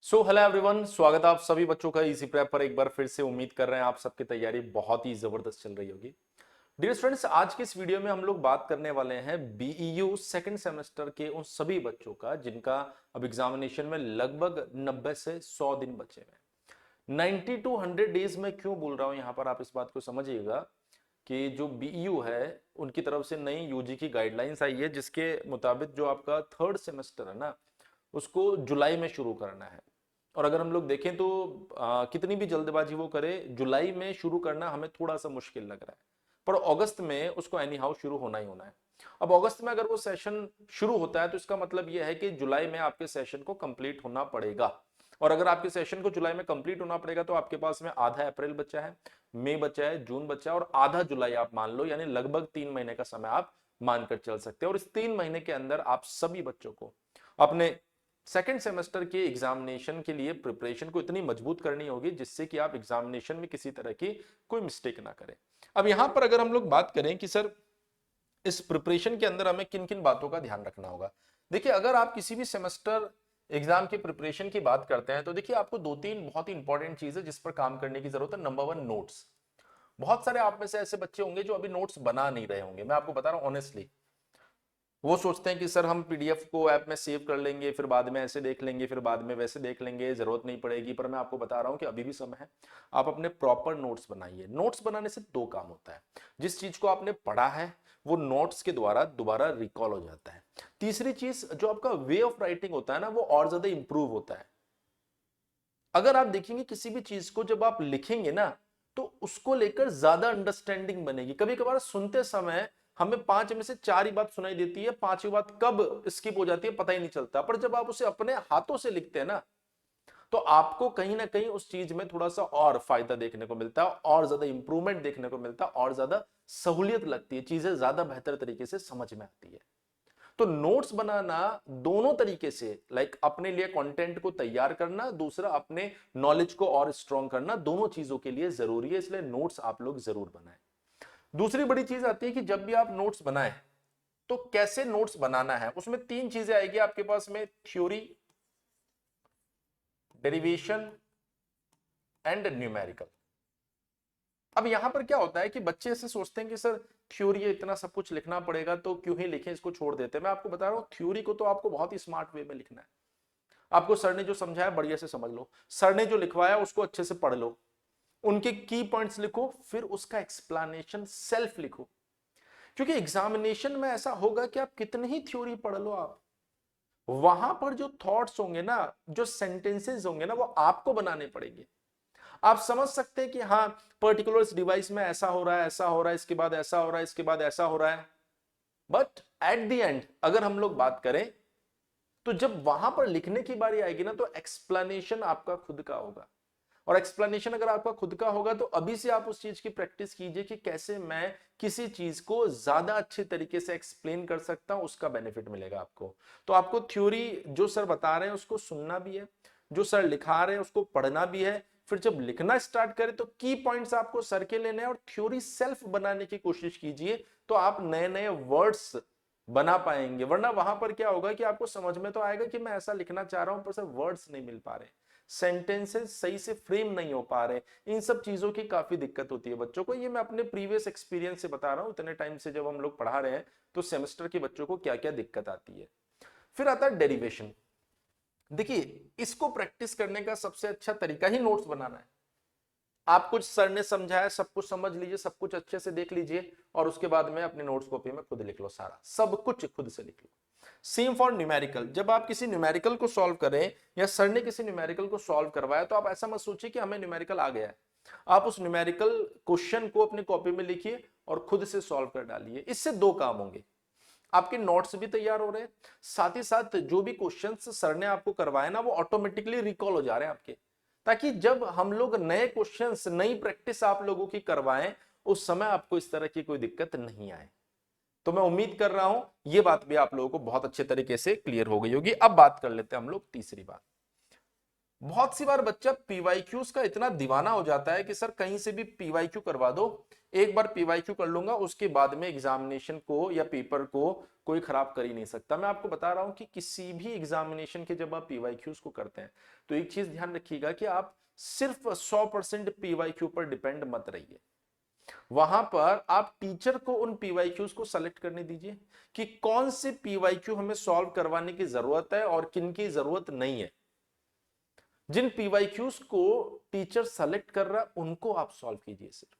Hello everyone, स्वागत है आप सभी बच्चों का इसी प्रेप पर। एक बार फिर से उम्मीद कर रहे हैं आप सबकी तैयारी बहुत ही जबरदस्त चल रही होगी। डियर स्टूडेंट्स, आज की इस वीडियो में हम लोग बात करने वाले हैं बीईयू सेकंड सेमेस्टर के उन सभी बच्चों का जिनका अब एग्जामिनेशन में लगभग 90 से 100 दिन बचे हैं। 90 टू 100 डेज में क्यों बोल रहा हूं, यहां पर आप इस बात को समझिएगा कि जो बीईयू है उनकी तरफ से नई यूजी की गाइडलाइंस आई है, जिसके मुताबिक जो आपका थर्ड सेमेस्टर है ना, उसको जुलाई में शुरू करना है। और अगर हम लोग देखें तो कितनी भी जल्दबाजी वो करे, जुलाई में शुरू करना हमें थोड़ा सा मुश्किल लग रहा है, पर अगस्त में उसको एनी हाउ शुरू होना ही होना है। अब अगस्त में अगर वो सेशन शुरू होता है तो इसका मतलब यह है कि जुलाई में आपके सेशन को कंप्लीट होना पड़ेगा। और अगर आपके सेशन को जुलाई में कंप्लीट होना पड़ेगा तो आपके पास में आधा अप्रैल बचा है, मई बचा है, जून बचा है और आधा जुलाई आप मान लो, यानी लगभग 3 महीने का समय आप मानकर चल सकते हैं। और इस 3 महीने के अंदर आप सभी बच्चों को अपने सेकेंड सेमेस्टर के एग्जामिनेशन के लिए प्रिपरेशन को इतनी मजबूत करनी होगी जिससे कि आप एग्जामिनेशन में किसी तरह की कोई मिस्टेक ना करें। अब यहां पर अगर हम लोग बात करें कि सर इस प्रिपरेशन के अंदर हमें किन किन बातों का ध्यान रखना होगा, देखिए अगर आप किसी भी सेमेस्टर एग्जाम की प्रिपरेशन की बात करते हैं तो देखिए आपको दो तीन बहुत ही इंपॉर्टेंट चीज है जिस पर काम करने की जरूरत है। Number one, notes. बहुत सारे आप में से ऐसे बच्चे होंगे जो अभी नोट्स बना नहीं रहे होंगे, मैं आपको बता रहा हूं ऑनेस्टली। वो सोचते हैं कि सर हम पीडीएफ को ऐप में सेव कर लेंगे, फिर बाद में ऐसे देख लेंगे, फिर बाद में वैसे देख लेंगे, जरूरत नहीं पड़ेगी। पर मैं आपको बता रहा हूं कि अभी भी समय है, आप अपने प्रॉपर नोट्स बनाइए। नोट्स बनाने से दो काम होता है, जिस चीज को आपने पढ़ा है वो नोट्स के द्वारा दोबारा रिकॉल हो जाता है। तीसरी चीज, जो आपका वे ऑफ राइटिंग होता है ना, वो और ज्यादा इंप्रूव होता है। अगर आप देखेंगे किसी भी चीज को जब आप लिखेंगे ना, तो उसको लेकर ज्यादा अंडरस्टैंडिंग बनेगी। कभी कभार सुनते समय हमें 5 में से 4 ही बात सुनाई देती है, 5वीं बात कब स्किप हो जाती है पता ही नहीं चलता। पर जब आप उसे अपने हाथों से लिखते हैं ना, तो आपको कहीं ना कहीं उस चीज में थोड़ा सा और फायदा देखने को मिलता है, और ज्यादा इंप्रूवमेंट देखने को मिलता है, और ज्यादा सहूलियत लगती है, चीजें ज्यादा बेहतर तरीके से समझ में आती है। तो नोट्स बनाना दोनों तरीके से, लाइक अपने लिए कंटेंट को तैयार करना, दूसरा अपने नॉलेज को और स्ट्रॉन्ग करना, दोनों चीजों के लिए जरूरी है, इसलिए नोट्स आप लोग जरूर बनाएं। दूसरी बड़ी चीज आती है कि जब भी आप नोट्स बनाएं तो कैसे नोट्स बनाना है, उसमें 3 चीजें आएगी आपके पास में, थ्योरी, डेरिवेशन एंड न्यूमेरिकल। अब यहां पर क्या होता है कि बच्चे ऐसे सोचते हैं कि सर थ्योरी है, इतना सब कुछ लिखना पड़ेगा तो क्यों ही लिखें, इसको छोड़ देते हैं। मैं आपको बता रहा हूं, थ्योरी को तो आपको बहुत ही स्मार्ट वे में लिखना है। आपको सर ने जो समझाया बढ़िया से समझ लो, सर ने जो लिखवाया उसको अच्छे से पढ़ लो, उनके की पॉइंट्स लिखो, फिर उसका एक्सप्लेनेशन सेल्फ लिखो। क्योंकि एग्जामिनेशन में ऐसा होगा कि आप कितनी ही थ्योरी पढ़ लो, आप वहां पर जो थॉट्स होंगे ना, जो सेंटेंसेस होंगे ना, वो आपको बनाने पड़ेंगे। आप समझ सकते हैं कि हाँ पर्टिकुलर इस डिवाइस में ऐसा हो रहा है, ऐसा हो रहा है, इसके बाद ऐसा हो रहा है, इसके बाद ऐसा हो रहा है, बट एट द एंड अगर हम लोग बात करें तो जब वहां पर लिखने की बारी आएगी ना, तो एक्सप्लेनेशन आपका खुद का होगा। और एक्सप्लेनेशन अगर आपका खुद का होगा तो अभी से आप उस चीज की प्रैक्टिस कीजिए कि कैसे मैं किसी चीज को ज्यादा अच्छे तरीके से एक्सप्लेन कर सकता हूं, उसका बेनिफिट मिलेगा आपको। तो आपको थ्योरी जो सर बता रहे हैं उसको सुनना भी है, जो सर लिखा रहे हैं उसको पढ़ना भी है। फिर जब लिखना स्टार्ट करें तो की पॉइंट्स आपको सर के लेने हैं और थ्योरी सेल्फ बनाने की कोशिश कीजिए, तो आप नए नए वर्ड्स बना पाएंगे। वरना वहां पर क्या होगा कि आपको समझ में तो आएगा कि मैं ऐसा लिखना चाह रहा हूं, पर सर वर्ड्स नहीं मिल पा रहे, सेंटेंसेस सही से फ्रेम नहीं हो पा रहे। इन सब चीजों की काफी दिक्कत होती है बच्चों को। ये मैं अपने प्रीवियस एक्सपीरियंस से बता रहा हूं, इतने टाइम से जब हम लोग पढ़ा रहे हैं तो सेमेस्टर के बच्चों को क्या क्या दिक्कत आती है। फिर आता है डेरिवेशन। देखिए इसको प्रैक्टिस करने का सबसे अच्छा तरीका ही नोट्स बनाना है। आप कुछ सर ने समझाया सब कुछ समझ लीजिए, सब कुछ अच्छे से देख लीजिए, और उसके बाद में अपनी नोट्स कॉपी में खुद लिख लो, सारा सब कुछ खुद से लिख लो। Same for numerical. जब आप किसी न्यूमेरिकल को सॉल्व करें या सर ने किसी न्यूमेरिकल को सॉल्व करवाया तो आप ऐसा मत सोचिए कि हमें न्यूमेरिकल आ गया है। आप उस न्यूमेरिकल क्वेश्चन को अपनी कॉपी में लिखिए और खुद से सॉल्व कर डालिए। इससे दो काम होंगे, आपके नोट्स भी तैयार हो रहे हैं, साथ ही साथ जो भी क्वेश्चंस सर ने आपको करवाए ना वो ऑटोमेटिकली रिकॉल हो जा रहे हैं आपके, ताकि जब हम लोग नए क्वेश्चंस नई प्रैक्टिस आप लोगों की करवाएं उस समय आपको इस तरह की कोई दिक्कत नहीं आए। तो मैं उम्मीद कर रहा हूं ये बात भी आप लोगों को बहुत अच्छे तरीके से क्लियर हो गई होगी। अब बात कर लेते हैं हम लोग तीसरी बात, बहुत सी बार बच्चा पीवाईक्यूज का इतना दीवाना हो जाता है कि सर कहीं से भी पीवाईक्यू करवा दो, एक बार पीवाईक्यू कर लूंगा, उसके बाद में एग्जामिनेशन को या पेपर को कोई खराब कर ही नहीं सकता। मैं आपको बता रहा हूं कि किसी भी एग्जामिनेशन के जब आप पीवाईक्यूज को करते हैं तो एक चीज ध्यान रखिएगा कि आप सिर्फ 100% पीवाईक्यू पर डिपेंड मत रहिए। वहां पर आप टीचर को उन पीवाईक्यूज को सेलेक्ट करने दीजिए कि कौन से पीवाईक्यू हमें सॉल्व करवाने की जरूरत है और किन की जरूरत नहीं है। जिन पीवाईक्यूज को टीचर सेलेक्ट कर रहा है उनको आप सॉल्व कीजिए सिर्फ,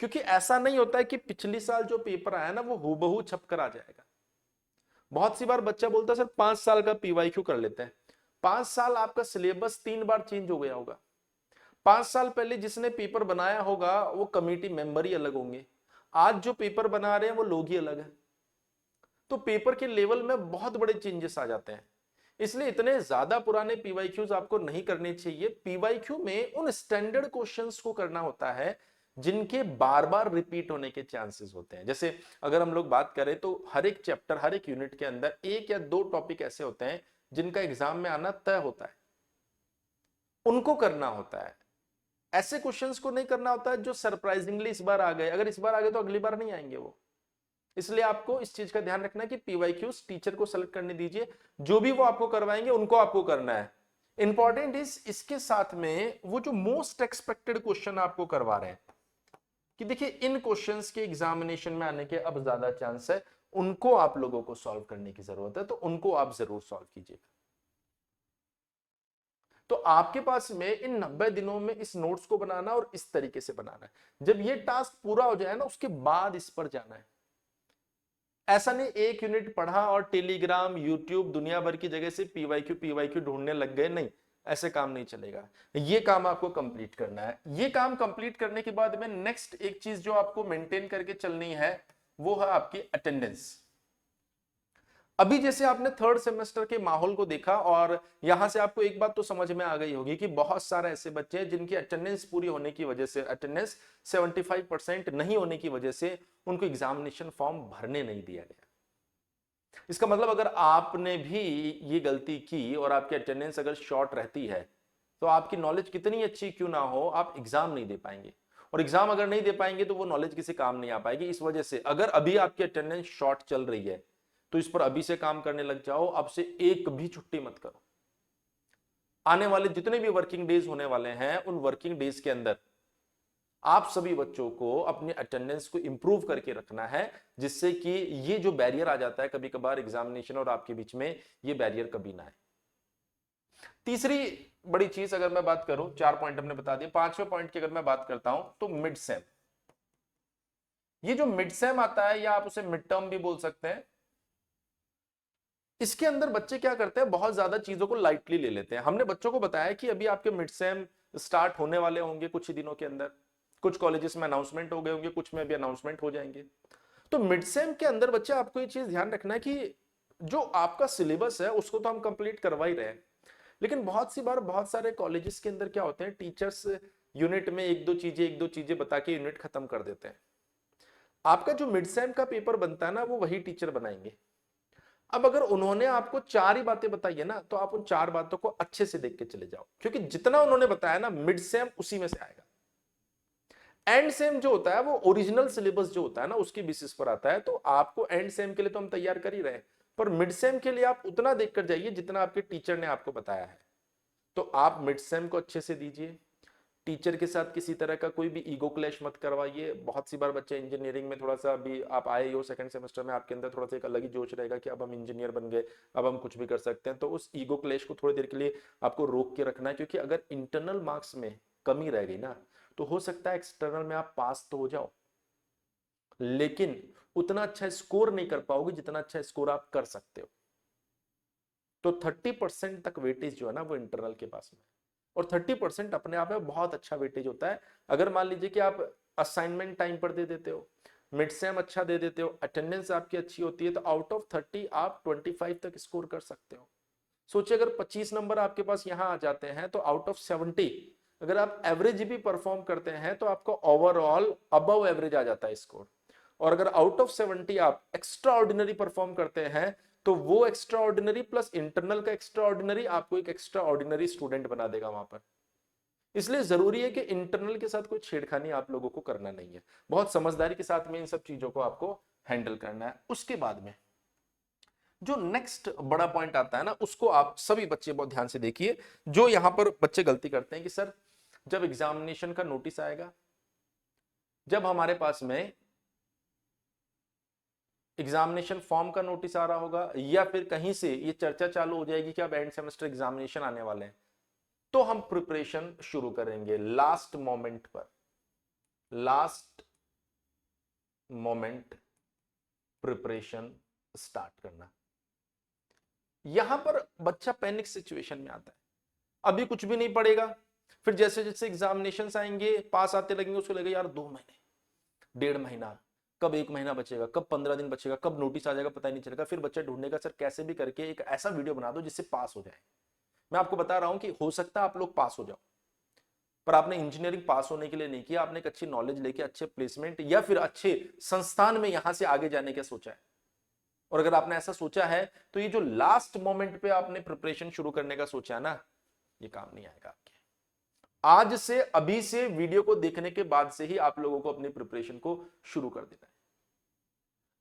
क्योंकि ऐसा नहीं होता है कि पिछली साल जो पेपर आया ना वो हूबहू छप कर आ जाएगा। बहुत सी बार बच्चा बोलता है सर 5 साल का पीवाईक्यू कर लेते हैं। 5 साल आपका सिलेबस 3 बार चेंज हो गया होगा। 5 साल पहले जिसने पेपर बनाया होगा वो कमेटी मेंबर ही अलग होंगे, आज जो पेपर बना रहे हैं वो लोग ही अलग है। तो पेपर के लेवल में बहुत बड़े चेंजेस आ जाते हैं। इसलिए इतने ज्यादा पुराने पीवाईक्यूज आपको नहीं करने चाहिए। पीवाईक्यू में उन स्टैंडर्ड क्वेश्चंस को करना होता है जिनके बार बार रिपीट होने के चांसेस होते हैं। जैसे अगर हम लोग बात करें तो हर एक चैप्टर, हर एक यूनिट के अंदर एक या दो टॉपिक ऐसे होते हैं जिनका एग्जाम में आना तय होता है, उनको करना होता है। ऐसे क्वेश्चंस को नहीं करना होता है जो सरप्राइजिंगली इस बार आ गए, अगर इस बार आ गए तो अगली बार नहीं आएंगे वो। इसलिए आपको इस चीज का ध्यान रखना है कि पीवाईक्यूज टीचर को सेलेक्ट करने दीजिए, जो भी वो आपको करवाएंगे उनको आपको करना है। इंपॉर्टेंट इज इसके साथ में वो जो मोस्ट एक्सपेक्टेड क्वेश्चन आपको करवा रहे हैं कि देखिए इन क्वेश्चंस के एग्जामिनेशन में आने के अब ज्यादा चांस है, उनको आप लोगों को सॉल्व करने की जरूरत है, तो उनको आप जरूर सॉल्व कीजिएगा। तो आपके पास में इन 90 दिनों में इस नोट्स को बनाना और इस तरीके से बनाना है। जब ये टास्क पूरा हो जाए ना उसके बाद इस पर जाना है। ऐसा नहीं एक यूनिट पढ़ा और टेलीग्राम, यूट्यूब, दुनिया भर की जगह से पीवाईक्यू ढूंढने लग गए, नहीं, ऐसे काम नहीं चलेगा। ये काम आपको कंप्लीट करना है। ये काम कंप्लीट करने के बाद में नेक्स्ट एक चीज जो आपको मेंटेन करके चलनी है वो है आपकी अटेंडेंस। अभी जैसे आपने थर्ड सेमेस्टर के माहौल को देखा और यहां से आपको एक बात तो समझ में आ गई होगी कि बहुत सारे ऐसे बच्चे हैं जिनकी अटेंडेंस पूरी होने की वजह से, अटेंडेंस 75% नहीं होने की वजह से उनको एग्जामिनेशन फॉर्म भरने नहीं दिया गया। इसका मतलब अगर आपने भी ये गलती की और आपकी अटेंडेंस अगर शॉर्ट रहती है तो आपकी नॉलेज कितनी अच्छी क्यों ना हो, आप एग्जाम नहीं दे पाएंगे। और एग्जाम अगर नहीं दे पाएंगे तो वो नॉलेज किसी काम नहीं आ पाएगी। इस वजह से अगर अभी आपकी अटेंडेंस शॉर्ट चल रही है तो इस पर अभी से काम करने लग जाओ, अब से एक भी छुट्टी मत करो। आने वाले जितने भी वर्किंग डेज होने वाले हैं उन वर्किंग डेज के अंदर आप सभी बच्चों को अपने अटेंडेंस को इंप्रूव करके रखना है, जिससे कि ये जो बैरियर आ जाता है कभी कभार एग्जामिनेशन और आपके बीच में, ये बैरियर कभी ना आए। तीसरी बड़ी चीज अगर मैं बात करूं, 4 पॉइंट हमने बता दिए, 5वें पॉइंट की अगर मैं बात करता हूं तो मिड सेम। ये जो मिड सेम आता है या आप उसे मिड टर्म भी बोल सकते हैं, इसके अंदर बच्चे क्या करते हैं, बहुत ज्यादा चीजों को लाइटली ले लेते हैं। हमने बच्चों को बताया कि अभी आपके मिड सेम स्टार्ट होने वाले होंगे कुछ ही दिनों के अंदर, कुछ कॉलेजेस में अनाउंसमेंट हो गए होंगे, कुछ में भी अनाउंसमेंट हो जाएंगे। तो मिड सेम के अंदर बच्चे आपको ये चीज ध्यान रखना है कि जो आपका सिलेबस है उसको तो हम कंप्लीट करवा ही रहे हैं, लेकिन बहुत सी बार बहुत सारे कॉलेजेस के अंदर क्या होते हैं, टीचर्स यूनिट में एक दो चीजें बता के यूनिट खत्म कर देते हैं। आपका जो मिड सेम का पेपर बनता है ना वो वही टीचर बनाएंगे। अब अगर उन्होंने आपको 4 ही बातें बताई है ना तो आप उन 4 बातों को अच्छे से देख के चले जाओ, क्योंकि जितना उन्होंने बताया ना मिड सेम उसी में से आएगा। एंड सेम जो होता है वो ओरिजिनल सिलेबस जो होता है ना उसकी बेसिस पर आता है। तो आपको एंड सेम के लिए तो हम तैयार कर ही रहे हैं, पर मिड सेम के लिए आप उतना देखकर जाइए जितना आपके टीचर ने आपको बताया है। तो आप मिड सेम को अच्छे से दीजिए। टीचर के साथ किसी तरह का कोई भी ईगो क्लैश मत करवाइए। बहुत सी बार बच्चे इंजीनियरिंग में थोड़ा सा, अभी आप आए हो सेकंड सेमेस्टर में, आपके अंदर थोड़ा सा एक अलग ही जोश रहेगा कि अब हम इंजीनियर बन गए, अब हम कुछ भी कर सकते हैं। तो उस ईगो क्लैश को थोड़ी देर के लिए आपको रोक के रखना है, क्योंकि अगर इंटरनल मार्क्स में कमी रह गई ना तो हो सकता है एक्सटर्नल में आप पास तो हो जाओ, लेकिन उतना अच्छा स्कोर नहीं कर पाओगे जितना अच्छा स्कोर आप कर सकते हो। तो 30% तक वेटेज जो है ना वो इंटरनल के पास में, और 30% अपने आप में बहुत अच्छा वेटेज होता है। अगर मान लीजिए कि आप असाइनमेंट टाइम पर दे देते हो, मिड सेम अच्छा दे देते हो, अटेंडेंस आपकी अच्छी होती है, तो आउट ऑफ 30 आप 25 तक स्कोर कर सकते हो। सोचिए अगर 25 नंबर आपके पास यहाँ आ जाते हैं तो आउट ऑफ 70 अगर आप एवरेज भी परफॉर्म करते हैं तो आपको ओवरऑल अबव एवरेज आ जाता है स्कोर। और अगर आउट ऑफ 70 आप एक्स्ट्रा ऑर्डिनरी परफॉर्म करते हैं तो वो एक्स्ट्रा ऑर्डिनरी प्लस इंटरनल का एक्स्ट्रा ऑर्डिनरी आपको एक एक्स्ट्रा ऑर्डिनरी स्टूडेंट बना देगा वहां पर। इसलिए जरूरी है कि इंटरनल के साथ कोई छेड़खानी आप लोगों को करना नहीं है, बहुत समझदारी के साथ में इन सब चीजों को आपको हैंडल करना है। उसके बाद में जो नेक्स्ट बड़ा पॉइंट आता है ना, उसको आप सभी बच्चे बहुत ध्यान से देखिए। जो यहां पर बच्चे गलती करते हैं कि सर जब एग्जामिनेशन का नोटिस आएगा, जब हमारे पास में एग्जामिनेशन फॉर्म का नोटिस आ रहा होगा, या फिर कहीं से ये चर्चा चालू हो जाएगी कि अब एंड सेमेस्टर एग्जामिनेशन आने वाले हैं, तो हम प्रिपरेशन शुरू करेंगे लास्ट मोमेंट पर। लास्ट मोमेंट प्रिपरेशन स्टार्ट करना। यहां पर बच्चा पैनिक सिचुएशन में आता है, अभी कुछ भी नहीं पड़ेगा, फिर जैसे जैसे एग्जामिनेशंस आएंगे, पास आते लगेंगे, उसको लगेगा यार 2 महीने, 1.5 महीना, कब 1 महीना बचेगा, कब 15 दिन बचेगा, कब नोटिस आ जाएगा पता ही नहीं चलेगा। फिर बच्चा ढूंढेगा सर कैसे भी करके एक ऐसा वीडियो बना दो जिससे पास हो जाए। मैं आपको बता रहा हूं कि हो सकता है आप लोग पास हो जाओ, पर आपने इंजीनियरिंग पास होने के लिए नहीं किया, आपने एक अच्छी नॉलेज लेके अच्छे प्लेसमेंट या फिर अच्छे संस्थान में यहां से आगे जाने का सोचा है। और अगर आपने ऐसा सोचा है तो ये जो लास्ट मोमेंट पे आपने प्रिपरेशन शुरू करने का सोचा है ना, ये काम नहीं आएगा आपके। आज से, अभी से, वीडियो को देखने के बाद से ही आप लोगों को अपनी प्रिपरेशन को शुरू कर देना है।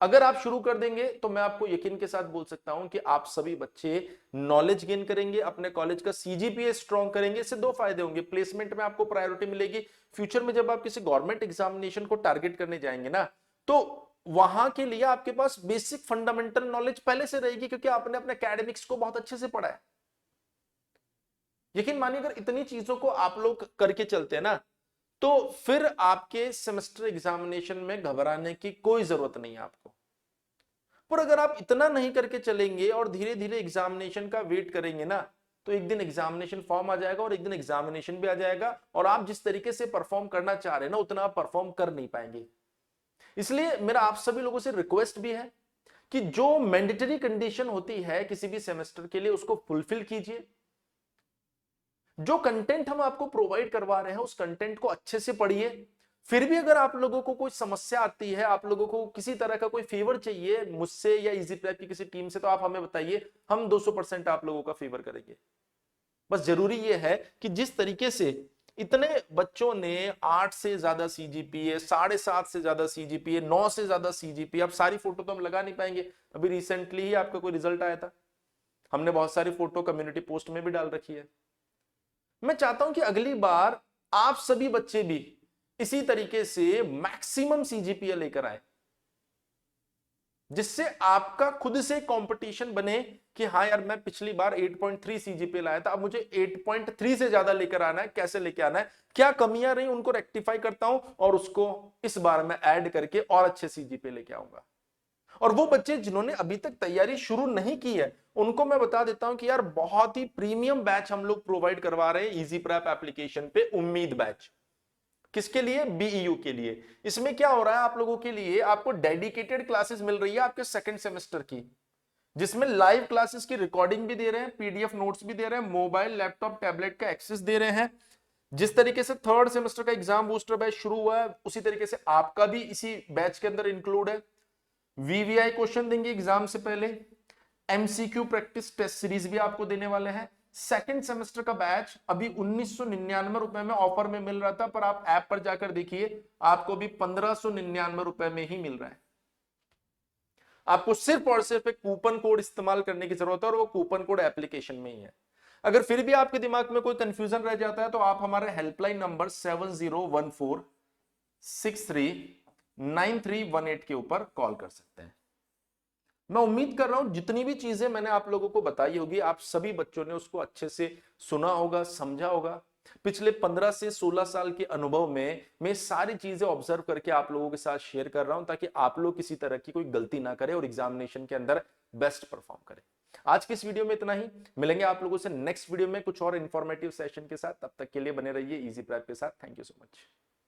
अगर आप शुरू कर देंगे तो मैं आपको यकीन के साथ बोल सकता हूं कि आप सभी बच्चे नॉलेज गेन करेंगे, अपने कॉलेज का सीजीपीए स्ट्रॉन्ग करेंगे। इससे 2 फायदे होंगे, प्लेसमेंट में आपको प्रायोरिटी मिलेगी, फ्यूचर में जब आप किसी गवर्नमेंट एग्जामिनेशन को टारगेट करने जाएंगे ना, तो वहां के लिए आपके पास बेसिक फंडामेंटल नॉलेज पहले से रहेगी, क्योंकि आपने अपने एकेडमिक्स को बहुत अच्छे से पढ़ा है। यकीन मानिए अगर इतनी चीजों को आप लोग करके चलते हैं ना, तो फिर आपके सेमेस्टर एग्जामिनेशन में घबराने की कोई जरूरत नहीं है आपको। पर अगर आप इतना नहीं करके चलेंगे और धीरे धीरे एग्जामिनेशन का वेट करेंगे ना, तो एक दिन एग्जामिनेशन फॉर्म आ जाएगा और एक दिन एग्जामिनेशन भी आ जाएगा, और आप जिस तरीके से परफॉर्म करना चाह रहे हैं ना, उतना आप परफॉर्म कर नहीं पाएंगे। इसलिए मेरा आप सभी लोगों से रिक्वेस्ट भी है कि जो मैंडेटरी कंडीशन होती है किसी भी सेमेस्टर के लिए, उसको फुलफिल कीजिए। जो कंटेंट हम आपको प्रोवाइड करवा रहे हैं उस कंटेंट को अच्छे से पढ़िए। फिर भी अगर आप लोगों को कोई समस्या आती है, आप लोगों को किसी तरह का कोई फेवर चाहिए मुझसे या इजी प्रेप की किसी टीम से, तो आप हमें बताइए, हम 200% आप लोगों का फेवर करेंगे। बस जरूरी यह है कि जिस तरीके से इतने बच्चों ने 8 से ज्यादा सीजीपीए, 7.5 से ज्यादा सीजीपीए, 9 से ज्यादा सीजीपीए, अब सारी फोटो तो हम लगा नहीं पाएंगे, अभी रिसेंटली ही आपका कोई रिजल्ट आया था, हमने बहुत सारी फोटो कम्युनिटी पोस्ट में भी डाल रखी है। मैं चाहता हूं कि अगली बार आप सभी बच्चे भी इसी तरीके से मैक्सिमम सीजीपीए लेकर आए, जिससे आपका खुद से कंपटीशन बने कि हाँ यार मैं पिछली बार 8.3 सीजीपीए लाया था, अब मुझे 8.3 से ज्यादा लेकर आना है। कैसे लेकर आना है, क्या कमियां रही उनको रेक्टिफाई करता हूं और उसको इस बार मैं ऐड करके और अच्छे सीजीपीए लेके आऊंगा। और वो बच्चे जिन्होंने अभी तक तैयारी शुरू नहीं की है, उनको मैं बता देता हूं कि यार बहुत ही प्रीमियम बैच हम लोग प्रोवाइड करवा रहे हैं इजी प्रेप एप्लीकेशन पे, उम्मीद बैच। किसके लिए? बीईयू के लिए। इसमें क्या हो रहा है, आप लोगों के लिए आपको डेडिकेटेड क्लासेस मिल रही है आपके सेकंड सेमेस्टर की, जिसमें लाइव क्लासेस की रिकॉर्डिंग भी दे रहे हैं, पीडीएफ नोट्स भी दे रहे हैं, मोबाइल लैपटॉप टैबलेट का एक्सेस दे रहे हैं। जिस तरीके से थर्ड सेमेस्टर का एग्जाम बूस्टर बैच शुरू हुआ है, उसी तरीके से आपका भी इसी बैच के अंदर इंक्लूड है। वीवीआई क्वेश्चन देंगे एग्जाम से पहले, एमसीक्यू प्रैक्टिस टेस्ट सीरीज भी आपको देने वाले हैं। सेकंड सेमेस्टर का बैच अभी 1999 रुपए में ऑफर में मिल रहा था, पर आप ऐप पर जाकर देखिए आपको भी 1599 रुपए में ही मिल रहा है। आपको सिर्फ और सिर्फ एक कूपन कोड इस्तेमाल करने की जरूरत है, और वो कूपन कोड एप्लीकेशन में ही है। अगर फिर भी आपके दिमाग में कोई कंफ्यूजन रह जाता है तो आप हमारे हेल्पलाइन नंबर 7014639318 के ऊपर कॉल कर सकते हैं। मैं उम्मीद कर रहा हूं जितनी भी चीजें मैंने आप लोगों को बताई होगी, आप सभी बच्चों ने उसको अच्छे से सुना होगा, समझा होगा। पिछले 15 से 16 साल के अनुभव में मैं सारी चीजें ऑब्जर्व करके आप लोगों के साथ शेयर कर रहा हूं, ताकि आप लोग किसी तरह की कोई गलती ना करें और एग्जामिनेशन के अंदर बेस्ट परफॉर्म करें। आज की इस वीडियो में इतना ही, मिलेंगे आप लोगों से नेक्स्ट वीडियो में कुछ और इंफॉर्मेटिव सेशन के साथ। तब तक के लिए बने रहिए इजी प्रेप के साथ। Thank you so much.